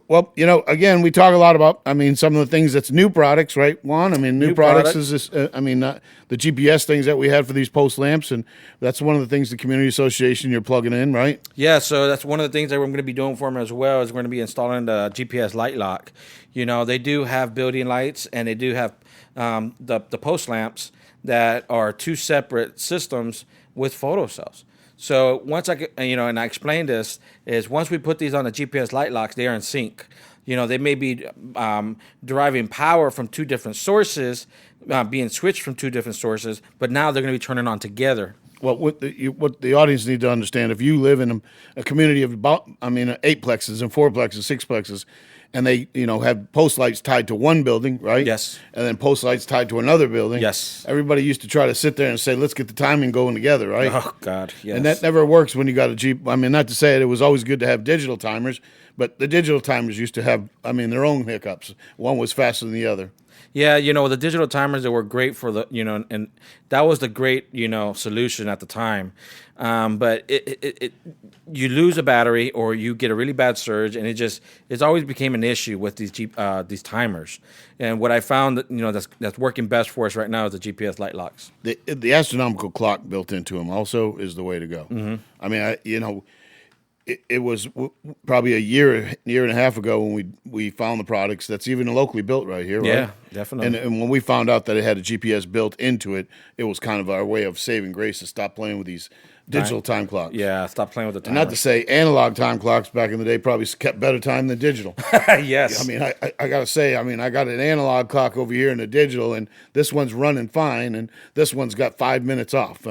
Well, again, we talk a lot about, some of the things that's new products, right, Juan? I mean, new products is this, the GPS things that we had for these post lamps, and that's one of the things the community association you're plugging in, right? Yeah, so that's one of the things that we're going to be doing for them as well, is we're going to be installing the GPS light lock. They do have building lights, and they do have the post lamps that are two separate systems with photocells. So once and I explained this, is once we put these on the GPS light locks, they are in sync. They may be deriving power from two different sources, being switched from two different sources, but now they're going to be turning on together. Well, what the audience need to understand, if you live in a community of about, 8 plexes and 4 plexes, 6 plexes, and they, have post lights tied to one building, right? Yes. And then post lights tied to another building. Yes. Everybody used to try to sit there and say, let's get the timing going together, right? Oh, God, yes. And that never works when you got a Jeep. Not to say it was always good to have digital timers, but the digital timers used to have, their own hiccups. One was faster than the other. Yeah, the digital timers that were great for the, and that was the great, solution at the time. But you lose a battery or you get a really bad surge, and it's always became an issue with these timers. And what I found that, that's working best for us right now is the GPS light locks. The astronomical clock built into them also is the way to go. Mm-hmm. It was probably a year and a half ago when we found the products that's even locally built right here, right? Yeah, definitely. And when we found out that it had a GPS built into it, it was kind of our way of saving grace to stop playing with these digital time clocks. Yeah, stop playing with the time. Not to say analog time clocks back in the day probably kept better time than digital. Yes. I got to say, I got an analog clock over here and a digital, and this one's running fine, and this one's got 5 minutes off.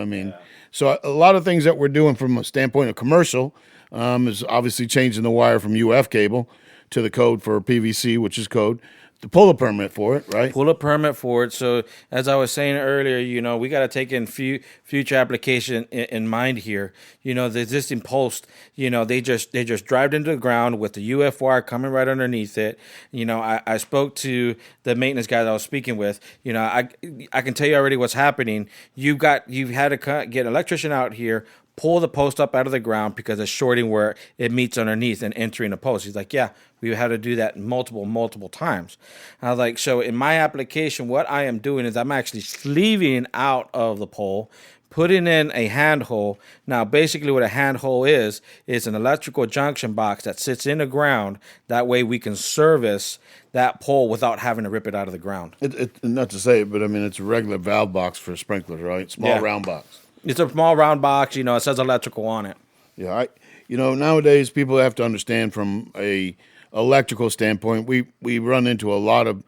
So a lot of things that we're doing from a standpoint of commercial is obviously changing the wire from UF cable to the code for PVC, which is code, to pull a permit for it, right? Pull a permit for it. So as I was saying earlier, we got to take in future application in mind here. The existing post, they just drive into the ground with the UF wire coming right underneath it. I spoke to the maintenance guy that I was speaking with. I can tell you already what's happening. You've had to get an electrician out here, pull the post up out of the ground because it's shorting where it meets underneath and entering the post. He's like, yeah, we had to do that multiple times. I was like, so in my application, what I am doing is I'm actually sleeving out of the pole, putting in a hand hole. Now, basically what a hand hole is an electrical junction box that sits in the ground. That way we can service that pole without having to rip it out of the ground. Not to say it, but it's a regular valve box for sprinklers, right? Small round box. It's a small round box, it says electrical on it. Yeah, nowadays people have to understand from a electrical standpoint, we run into a lot of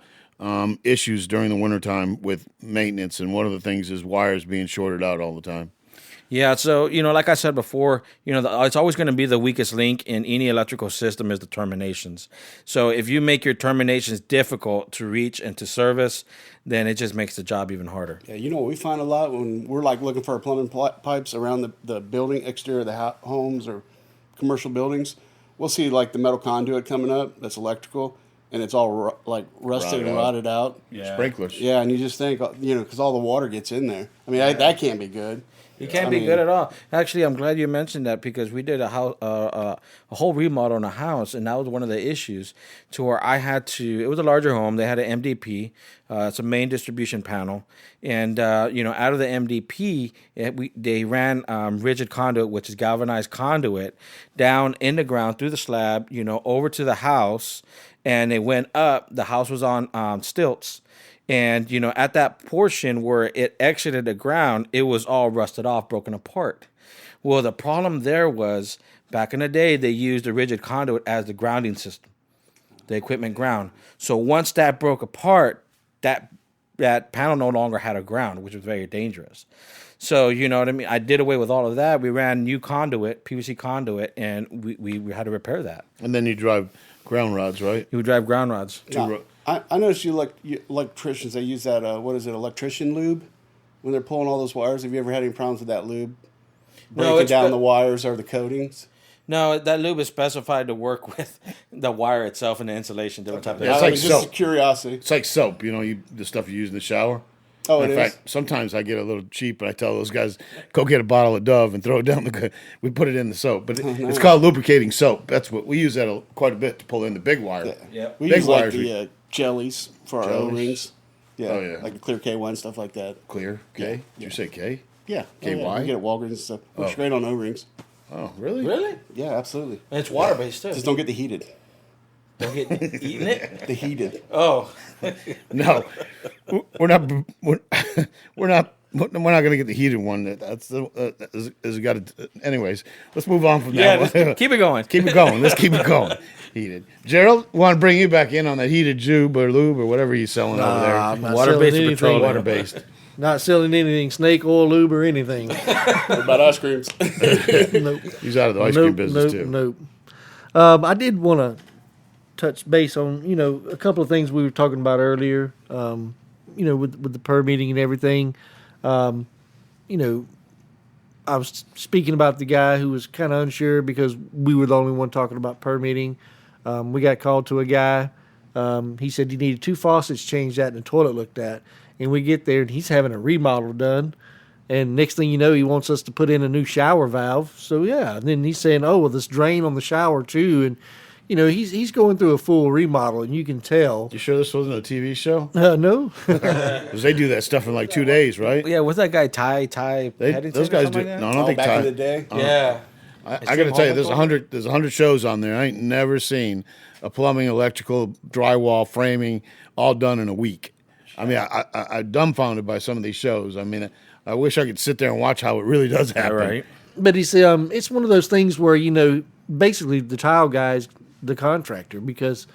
issues during the wintertime with maintenance, and one of the things is wires being shorted out all the time. Yeah, so, like I said before, it's always going to be the weakest link in any electrical system is the terminations. So if you make your terminations difficult to reach and to service, then it just makes the job even harder. Yeah, what we find a lot when we're looking for our plumbing pipes around the building, exterior of the homes or commercial buildings, we'll see the metal conduit coming up that's electrical, and it's all rusted and rotted out. Yeah. Sprinklers. Yeah, and you just think, because all the water gets in there. That can't be good. It can't be good at all. Actually, I'm glad you mentioned that because we did a whole remodel on a house, and that was one of the issues to where I had to. It was a larger home. They had an MDP. It's a main distribution panel, and out of the MDP, they ran rigid conduit, which is galvanized conduit, down in the ground through the slab, over to the house, and it went up. The house was on stilts. And, at that portion where it exited the ground, it was all rusted off, broken apart. Well, the problem there was, back in the day, they used a rigid conduit as the grounding system, the equipment ground. So once that broke apart, that panel no longer had a ground, which was very dangerous. So, I did away with all of that. We ran new conduit, PVC conduit, and we had to repair that. And then you drive Ground rods, right? He would drive ground rods. Now, I noticed you electricians, they use that, what is it, electrician lube? When they're pulling all those wires. Have you ever had any problems with that lube? Breaking it's down the wires or the coatings? No, that lube is specified to work with the wire itself and the insulation, different type of. Yeah, it's like just soap. curiosity. It's like soap, the stuff you use in the shower. Oh, in it is? fact, sometimes I get a little cheap, and I tell those guys, go get a bottle of Dove and throw it down we put it in the soap. But it's called lubricating soap. That's what we use that quite a bit to pull in the big wire. Yeah. We Big use like wires the jellies for our Jellies? O-rings. Yeah, Oh, yeah. like the Clear K1, stuff like that. Clear, K? Did you say K? Yeah. KY? We get it at Walgreens and stuff. Works great on O-rings. Oh, really? Really? Yeah, absolutely. And it's water based too. Just don't get the heated. Don't get eating it. The heated. Oh, No, we're not. We're not going to get the heated one. That's is got to. Anyways, let's move on from yeah. that. Just keep it going. Keep it going. Let's keep it going. Heated. Gerald, want to bring you back in on that heated lube or water he's selling over there. I'm not Water-based selling or anything. petroleum? Water based. Not selling anything, snake oil, lube, or anything. What about ice creams? Nope. He's out of the ice cream business too. Nope. I did want to touch base on a couple of things we were talking about earlier. With the permitting and everything. I was speaking about the guy who was kind of unsure because we were the only one talking about permitting. We got called to a guy. He said he needed 2 faucets changed out and the toilet looked at. And we get there and he's having a remodel done. And next thing you know, he wants us to put in a new shower valve. So yeah, and then he's saying, "Oh, well, this drain on the shower too." And he's going through a full remodel, and you can tell. You sure this wasn't a TV show? No, Because they do that stuff in like 2 days, right? Yeah, what's that guy Ty Paddington Those or guys something do. like No, I that? don't think back Ty. in the day? Yeah. I got to tell you, there's Hallmark 100 shows on there. I ain't never seen a plumbing, electrical, drywall, framing, all done in a week. I mean, I'm dumbfounded by some of these shows. I mean, I wish I could sit there and watch how it really does happen. Right. but it's one of those things where basically the tile guy's the contractor because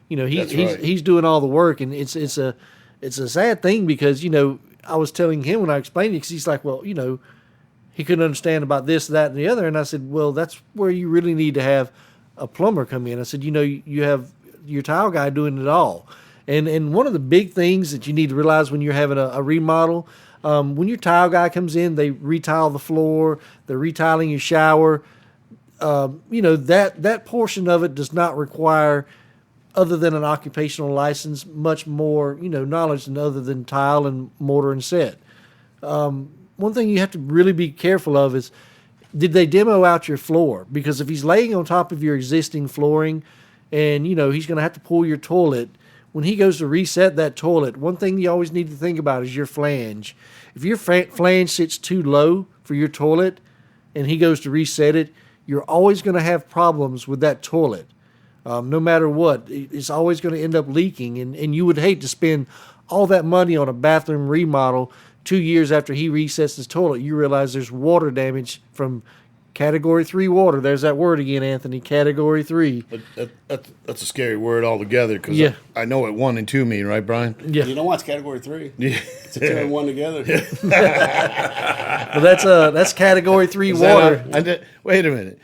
That's right. he's doing all the work, and it's a sad thing because I was telling him when I explained it because he's like, well, he couldn't understand about this, that, and the other, and I said, well, that's where you really need to have a plumber come in. I said, you have your tile guy doing it all. And one of the big things that you need to realize when you're having a remodel, when your tile guy comes in, they retile the floor, they're retiling your shower. That portion of it does not require, other than an occupational license, much more knowledge than other than tile and mortar and set. One thing you have to really be careful of is, did they demo out your floor? Because if he's laying on top of your existing flooring, and he's going to have to pull your toilet. When he goes to reset that toilet, one thing you always need to think about is your flange. If your flange sits too low for your toilet and he goes to reset it, you're always going to have problems with that toilet. No matter what, it's always going to end up leaking. And you would hate to spend all that money on a bathroom remodel 2 years after he resets his toilet. You realize there's water damage from Category 3 water. There's that word again, Anthony. Category 3. That's a scary word altogether because Yeah. I know what 1 and 2 mean, right, Brian? Yeah. You know what's Category 3? Yeah. It's a 2 and 1 together. But that's Category 3 water. Wait a minute.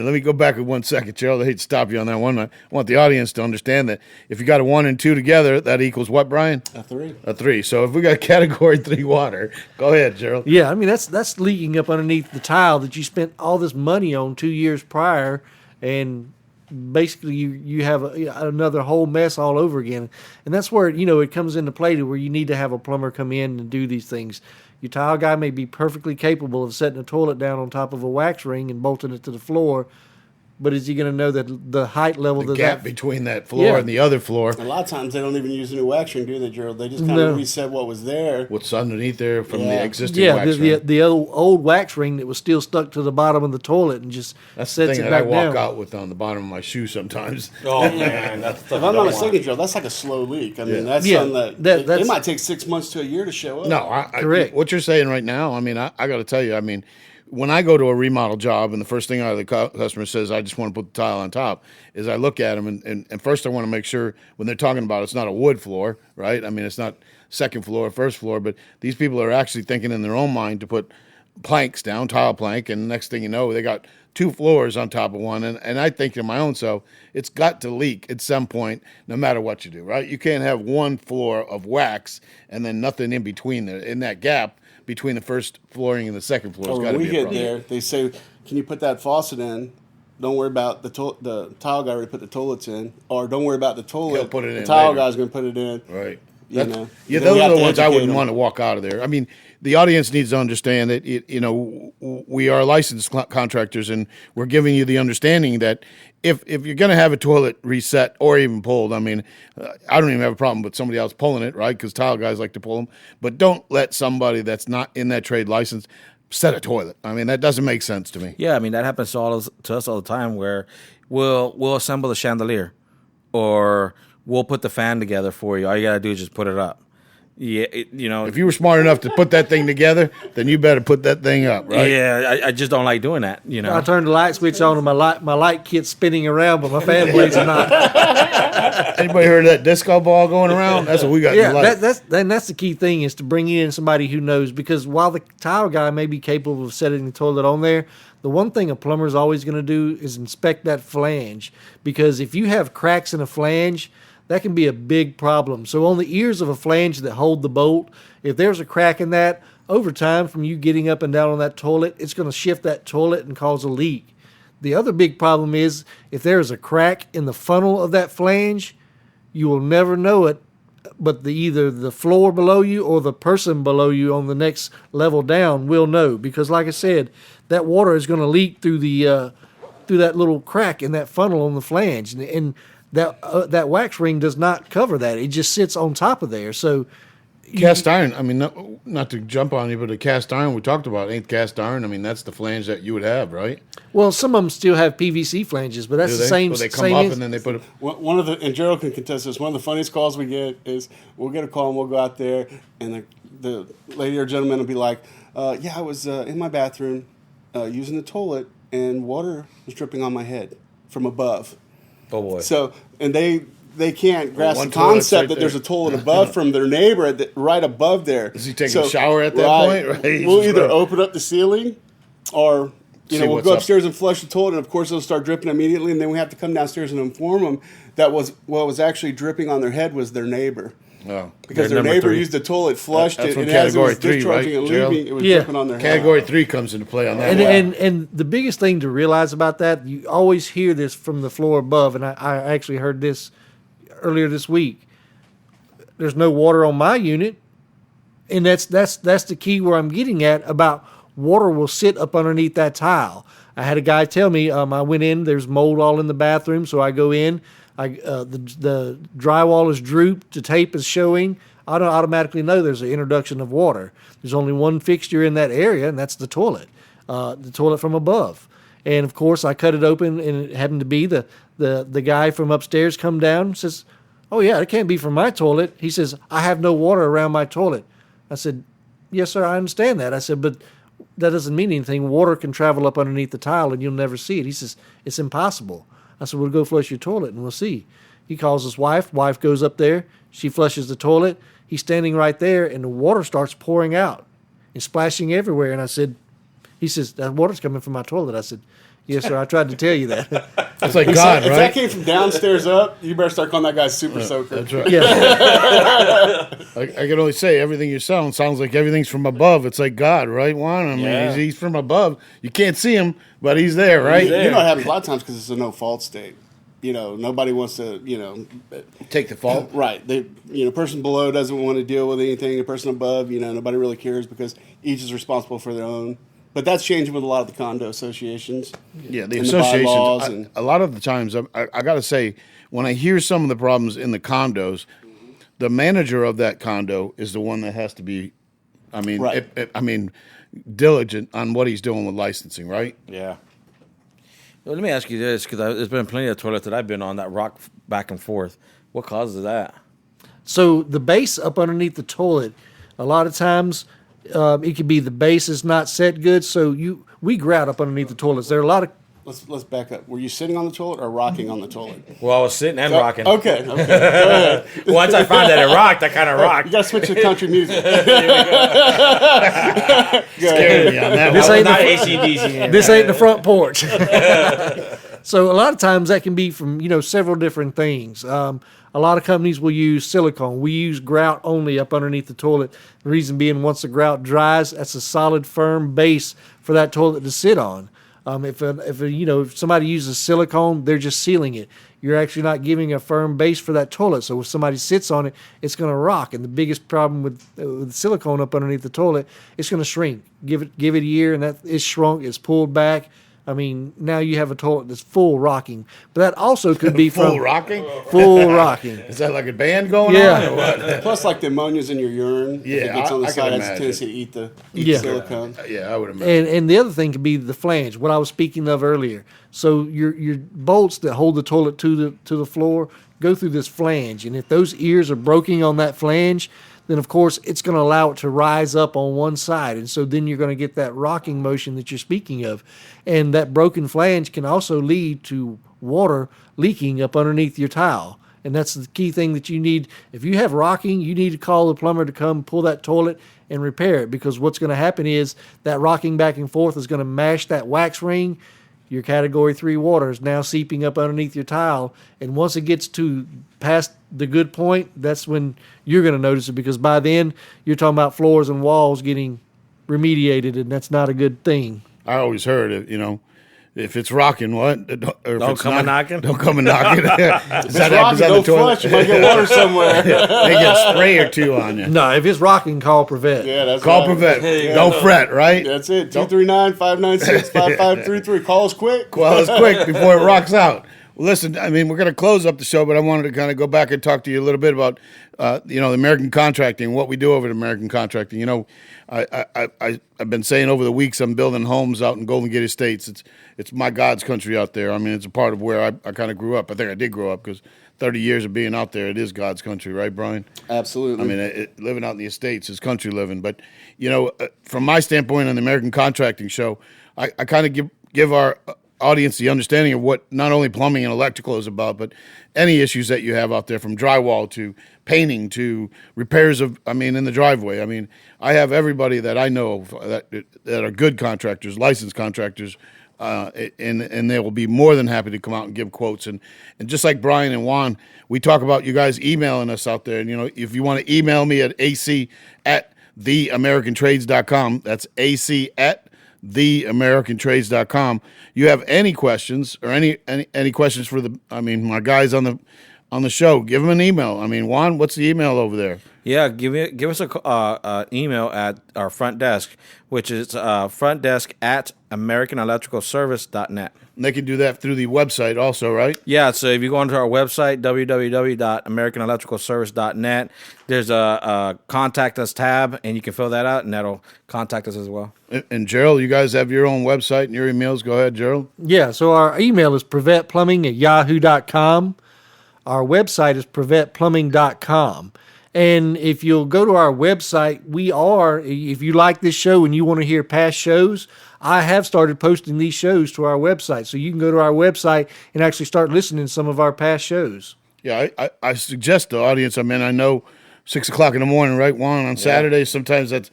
Let me go back 1 second, Gerald. I hate to stop you on that one. I want the audience to understand that if you got a 1 and 2 together, that equals what, Brian? A 3. A 3. So if we got Category 3 water, go ahead, Gerald. Yeah, I mean that's leaking up underneath the tile that you spent all this money on 2 years prior, and basically you have another whole mess all over again. And that's where it comes into play to where you need to have a plumber come in and do these things. Your tile guy may be perfectly capable of setting a toilet down on top of a wax ring and bolting it to the floor, but is he going to know that the height level The that gap that between that floor Yeah. and the other floor, A lot of times they don't even use a new wax ring, do they, Gerald? They just kind No. of reset what was there. what's underneath there from Yeah. the existing yeah, wax the, ring. the old wax ring that was still stuck to the bottom of the toilet and just That's the sets thing it that I back walk down. out with on the bottom of my shoe sometimes. Oh man, that's the If I'm not mistaken, Gerald, that's like a slow leak. I mean, that's Yeah, something that, that's- it might take 6 months to a year to show up. No, Correct. What you're saying right now, I mean, I got to tell you, I mean, when I go to a remodel job and the first thing out of the customer says, I just want to put the tile on top, is I look at them and first I want to make sure when they're talking about it's not a wood floor, right? I mean, it's not second floor, first floor, but these people are actually thinking in their own mind to put planks down, tile plank, and next thing you know, they got 2 floors on top of one, and I think to my own self, it's got to leak at some point, no matter what you do, right? You can't have one floor of wax and then nothing in between there. In that gap between the first flooring and the second floor, has Or got to when be we a get problem. there, they say, "Can you put that faucet in? Don't worry about the tile guy already put the toilets in, or don't worry about the toilet. He'll put it the in tile later." guy's going to put it in." Right. You know. Yeah, Then we those have are the to ones I educate wouldn't them. want to walk out of there. I mean, the audience needs to understand that we are licensed contractors, and we're giving you the understanding that if you're going to have a toilet reset or even pulled, I mean, I don't even have a problem with somebody else pulling it, right? Because tile guys like to pull them, but don't let somebody that's not in that trade license set a toilet. I mean, that doesn't make sense to me. Yeah, I mean that happens to us all the time where we'll assemble the chandelier or we'll put the fan together for you. All you gotta do is just put it up. Yeah, If you were smart enough to put that thing together, then you better put that thing up, right? Yeah, I just don't like doing that. I turned the light switch on and my light kit's spinning around, but my fan blades are not. Anybody heard of that disco ball going around? That's what we got. Yeah, in life. that's the key thing is to bring in somebody who knows, because while the tile guy may be capable of setting the toilet on there, the one thing a plumber is always going to do is inspect that flange, because if you have cracks in a flange, that can be a big problem. So on the ears of a flange that hold the bolt, if there's a crack in that, over time from you getting up and down on that toilet, it's going to shift that toilet and cause a leak. The other big problem is if there is a crack in the funnel of that flange, you will never know it, but either the floor below you or the person below you on the next level down will know, because like I said, that water is going to leak through through that little crack in that funnel on the flange, and that wax ring does not cover that. It just sits on top of there. So Cast iron, I mean, not to jump on you, but the cast iron we talked about ain't cast iron. I mean, that's the flange that you would have, right? well, some of them still have PVC flanges, but that's Do the they? same. Well, they come same up ins- and then they put it. One of the, and Gerald can contest this, one of the funniest calls we get is we'll get a call and we'll go out there and the lady or gentleman will be like, yeah, I was in my bathroom using the toilet and water was dripping on my head from above. Oh boy. So, and they can't grasp one the toilet's concept right that there's there. a toilet above from their neighbor right above there. Is he taking a shower at that point? Right. We'll either open up the ceiling or See we'll what's go up. upstairs and flush the toilet, and of course it'll start dripping immediately, and then we have to come downstairs and inform them that what was actually dripping on their head was their neighbor. Oh. Because They're their number neighbor 3. used the toilet, flushed That's it, when and as it was category 3, discharging right, and Gerald? leaving, it was Yeah. dripping on their head. Category 3 comes into play on that. and the biggest thing to realize about that, you always hear this from the floor above, and I actually heard this earlier this week. There's no water on my unit, and that's the key where I'm getting at about water will sit up underneath that tile. I had a guy tell me, I went in, there's mold all in the bathroom, so I go in, the drywall is drooped, the tape is showing. I don't automatically know there's an introduction of water. There's only one fixture in that area, and that's the toilet from above. And of course, I cut it open, and it happened to be the guy from upstairs come down, says, "Oh yeah, it can't be from my toilet." He says, "I have no water around my toilet." I said, "Yes, sir, I understand that." I said, "But that doesn't mean anything. Water can travel up underneath the tile, and you'll never see it." He says, "It's impossible." I said, "Well, go flush your toilet, and we'll see." He calls his wife. Wife goes up there. She flushes the toilet. He's standing right there, and the water starts pouring out and splashing everywhere. And he says, "That water's coming from my toilet." I said, "Yes, sir, I tried to tell you that." That's like He God, said, if right? that came from downstairs up, you better start calling that guy Super Soaker. That's right. Yeah. I can only say everything you're saying sounds like everything's from above. It's like God, right, Juan? I mean, Yeah. he's from above. You can't see him, but he's there, right? You know what happens a lot of times because it's a no-fault state. Nobody wants to, Take the fault. right. Person below doesn't want to deal with anything. The person above, nobody really cares because each is responsible for their own. But that's changing with a lot of the condo associations. Yeah, the and the bylaws associations. and- A lot of the times, I got to say, when I hear some of the problems in the condos, the manager of that condo is the one that has to be, Right. diligent on what he's doing with licensing, right? Yeah. Well, let me ask you this, because there's been plenty of toilets that I've been on that rock back and forth. What causes that? So the base up underneath the toilet, a lot of times it could be the base is not set good. So we grout up underneath the toilets. There are a lot of let's back up. Were you sitting on the toilet or rocking on the toilet? Well, I was sitting and rocking. Okay. Go ahead. Once I found that it rocked, I kind of rocked. You got to switch to country music. Scared me on that This one. ain't Not the, ACDC. this ain't the front porch. So a lot of times that can be from several different things. A lot of companies will use silicone. We use grout only up underneath the toilet. The reason being, once the grout dries, that's a solid, firm base for that toilet to sit on. If somebody uses silicone, they're just sealing it. You're actually not giving a firm base for that toilet. So if somebody sits on it, it's going to rock. And the biggest problem with silicone up underneath the toilet, it's going to shrink. Give it a year, and that it's shrunk. It's pulled back. I mean, now you have a toilet that's full rocking. But that also could be Full from rocking? full rocking. Is that like a band going Yeah. on or what? Plus, like the ammonia's in your urine. If Yeah, it gets on the I can side, has a imagine. tendency to eat the Yeah. silicone. Yeah, I would imagine. And the other thing could be the flange, what I was speaking of earlier. So your bolts that hold the toilet to the floor go through this flange, and if those ears are broken on that flange, then of course it's going to allow it to rise up on one side, and so then you're going to get that rocking motion that you're speaking of, and that broken flange can also lead to water leaking up underneath your tile. And that's the key thing that you need. If you have rocking, you need to call the plumber to come pull that toilet and repair it, because what's going to happen is that rocking back and forth is going to mash that wax ring. Your category 3 water is now seeping up underneath your tile, and once it gets to past the good point, that's when you're going to notice it, because by then you're talking about floors and walls getting remediated, and that's not a good thing. I always heard it, if it's rocking, what? Don't come a knocking? Don't come a knocking. Is that Rocking, the don't toilet? flush. You might get water somewhere. They get a spray or two on you. No, if it's rocking, call Prevent. Yeah, that's Call right. prevent. Yeah, Don't no. fret, right? That's it. 239-596-5533. Call us quick. Well, it's quick before it rocks out. Well, listen, I mean, we're going to close up the show, but I wanted to kind of go back and talk to you a little bit about, the American Contracting, what we do over at American Contracting. I've been saying over the weeks, I'm building homes out in Golden Gate Estates. It's my God's country out there. I mean, it's a part of where I kind of grew up. I think I did grow up because 30 years of being out there, it is God's country, right, Brian? Absolutely. I mean, living out in the Estates is country living. But, from my standpoint on the American Contracting Show, I kind of give our audience the understanding of what not only plumbing and electrical is about, but any issues that you have out there, from drywall to painting to repairs in the driveway. I mean, I have everybody that I know that are good contractors, licensed contractors, and they will be more than happy to come out and give quotes. And just like Brian and Juan, we talk about you guys emailing us out there. And, if you want to email me at ac@theamericantrades.com, that's ac@theamericantrades.com. You have any questions or any questions for my guys on the show, give them an email. I mean, Juan, what's the email over there? Yeah, give us a email at our front desk, which is frontdesk@americanelectricalservice.net. And they can do that through the website also, right? Yeah, so if you go onto our website, www.americanelectricalservice.net, there's a contact us tab, and you can fill that out, and that'll contact us as well. And Gerald, you guys have your own website and your emails. Go ahead, Gerald. Yeah, so our email is preventplumbing@yahoo.com. Our website is preventplumbing.com. And if you'll go to our website, if you like this show and you want to hear past shows, I have started posting these shows to our website. So you can go to our website and actually start listening to some of our past shows. Yeah, I suggest the audience, I know 6 o'clock in the morning, right, Juan, on Saturdays, sometimes that's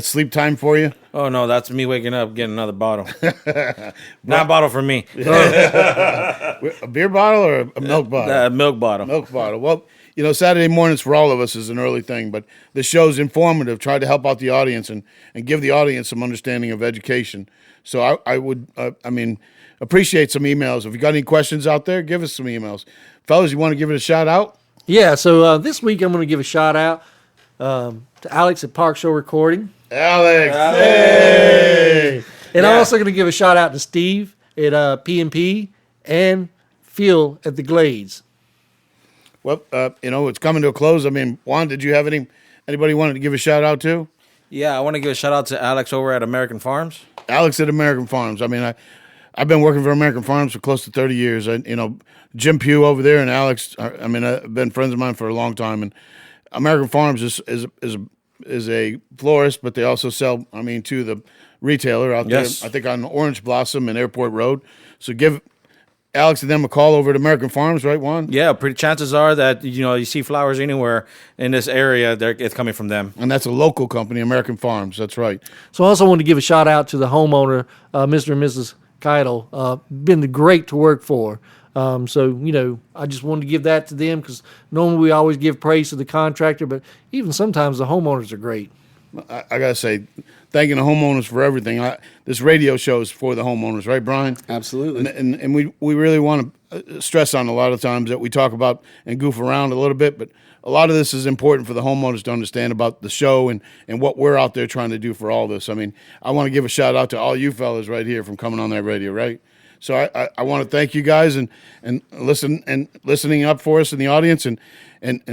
sleep time for you. Oh, no, that's me waking up, getting another bottle. Not a bottle for me. A beer bottle or a milk bottle? Milk bottle. Milk bottle. Well, Saturday mornings for all of us is an early thing, but this show's informative. Try to help out the audience and give the audience some understanding of education. So I would, appreciate some emails. If you got any questions out there, give us some emails. Fellas, you want to give it a shout out? Yeah, so this week I'm going to give a shout out to Alex at Park Show Recording. Alex. Hey! And I'm also going to give a shout out to Steve at P&P and Phil at the Glades. Well, it's coming to a close. Juan, did you have anybody you wanted to give a shout out to? Yeah, I want to give a shout out to Alex over at American Farms. Alex at American Farms. I've been working for American Farms for close to 30 years. Jim Pugh over there and Alex, I've been friends of mine for a long time. And American Farms is is a florist, but they also sell, to the retailer out Yes. there, I think on Orange Blossom and Airport Road. So give Alex and them a call over at American Farms, right, Juan? Yeah, pretty chances are that you see flowers anywhere in this area, it's coming from them. And that's a local company, American Farms. That's right. So I also want to give a shout out to the homeowner, Mr. and Mrs. Keitel. Been great to work for. So I just wanted to give that to them because normally we always give praise to the contractor, but even sometimes the homeowners are great. I got to say, thanking the homeowners for everything. This radio show is for the homeowners, right, Brian? Absolutely. And we really want to stress on a lot of times that we talk about and goof around a little bit, but a lot of this is important for the homeowners to understand about the show and what we're out there trying to do for all this. I want to give a shout out to all you fellas right here from coming on that radio, right? So I want to thank you guys and listening up for us in the audience and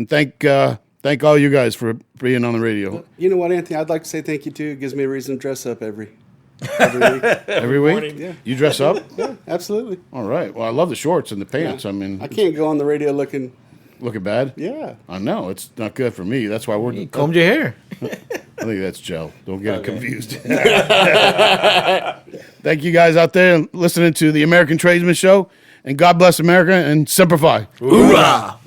thank all you guys for being on the radio. You know what, Anthony? I'd like to say thank you, too. It gives me a reason to dress up every week. Every week? morning. Yeah. You dress up? Yeah, absolutely. All right. Well, I love the shorts and the pants. I can't go on the radio looking, bad? yeah. I know. It's not good for me. That's why we're... You combed your hair. I think that's Joe. Don't get it confused. Thank you guys out there listening to the American Tradesman Show. And God bless America and Semper Fi. Hoorah!